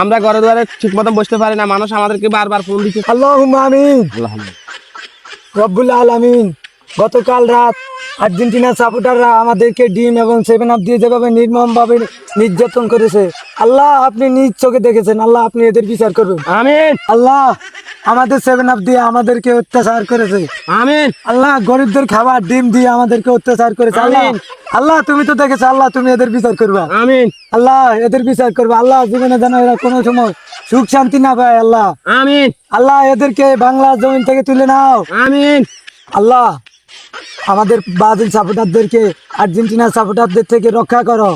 আমরা ঘরে দুয়ারে ঠিক মতন বসতে পারি না, মানুষ আমাদেরকে বারবার ফোন দিচ্ছে। আল্লাহুম্মা আমিন। আল্লাহুম্মা। রব্বুল আলামিন, গতকাল রাত আর্জেন্টিনার সাপোর্টাররা আমাদেরকে ডিম এবং 7 আপ দিয়ে যেভাবে নির্মমভাবে নির্যাতন করেছে, আল্লাহ আপনি নিজ চোখে দেখেছেন, আল্লাহ আপনি এদের বিচার করবেন। আমিন আল্লাহ আমাদের 7 আপ দিয়ে আমাদেরকে অত্যাচার করেছে, আমিন আল্লাহ গরিবদের খাবার ডিম দিয়ে আমাদেরকে অত্যাচার করেছে, আল্লাহ আমিন। আল্লাহ তুমি তো দেখেছো, আল্লাহ তুমি এদের বিচার করবা, আমিন আল্লাহ এদের বিচার করবা, আল্লাহ জীবনে যেন এরা কোনো সময় সুখ শান্তি না পায়, আল্লাহ আমিন আল্লাহ এদেরকে বাংলা জমিন থেকে তুলে নাও, আমিন আল্লাহ আমাদের ব্রাজিল সাপোর্টারদেরকে আর্জেন্টিনার সাপোর্টারদের থেকে রক্ষা করো,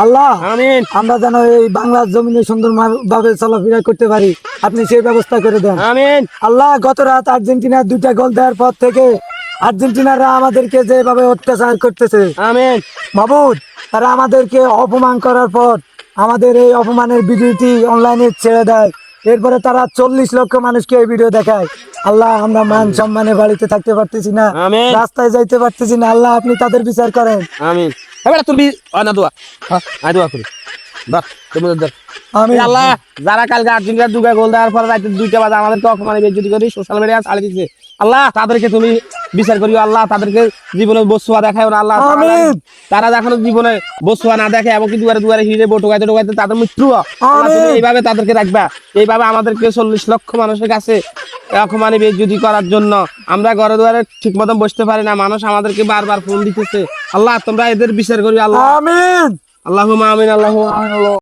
আল্লাহ আমিন আমরা যেন এই বাংলার জমিনে সুন্দর ভাবে চলাফেরা করতে পারি, আপনি সেই ব্যবস্থা করে দেন। আমিন আল্লাহ গত রাত আর্জেন্টিনার 2টা গোল দেওয়ার পর থেকে আর্জেন্টিনাররা আমাদেরকে যেভাবে অত্যাচার করতেছে, আমিন মাবুদ তারা আমাদেরকে অপমান করার পর আমাদের এই অপমানের ভিডিওটি অনলাইনে ছেড়ে দেয়, এরপরে তারা 40 লক্ষ মানুষকে এই ভিডিও দেখায়, আল্লাহ আমরা মান সম্মানে বাড়িতে থাকতে পারতেছি না, আমিন রাস্তায় যাইতে পারতেছি না, আল্লাহ আপনি তাদের বিচার করেন। আমিন। এবার তুমি না দোয়া, হ্যাঁ আয় দোয়া করি বাহ তোমাদের দর। আমি এই আল্লাহ যারা কালকে আর্জেন্টিনার 2টা গোল দেওয়ার পর রাতে 2টা বাজে আমাদেরকে অপমানে বেজ্জতি করে সোশ্যাল মিডিয়া ছাড়ে দিচ্ছে, আল্লাহ তাদেরকে তুমি বিচার করিও, আল্লাহ তাদেরকে জীবনে বসুয়া দেখায় না, আল্লাহ আমিন। তারা যখন জীবনে বসুয়া না দেখে এবং কি দুয়ারে দুয়ারে হিরে টোকাইতে টোকাইতে তাদের মৃত্যু হয়। আল্লাহ তুমি আমিন। এইভাবে তাদেরকে রাখবা, এইভাবে আমাদেরকে 40 লক্ষ মানুষের কাছে অপমানে বেজ্জতি করার জন্য আমরা ঘরে দুয়ারে ঠিক মতন বসতে পারি না, মানুষ আমাদেরকে বারবার ফোন দিতেছে, আল্লাহ তোমরা এদের বিচার করি, আল্লাহ আমিন। আল্লাহুম্মা আমিন আল্লাহুম্মা আমিন।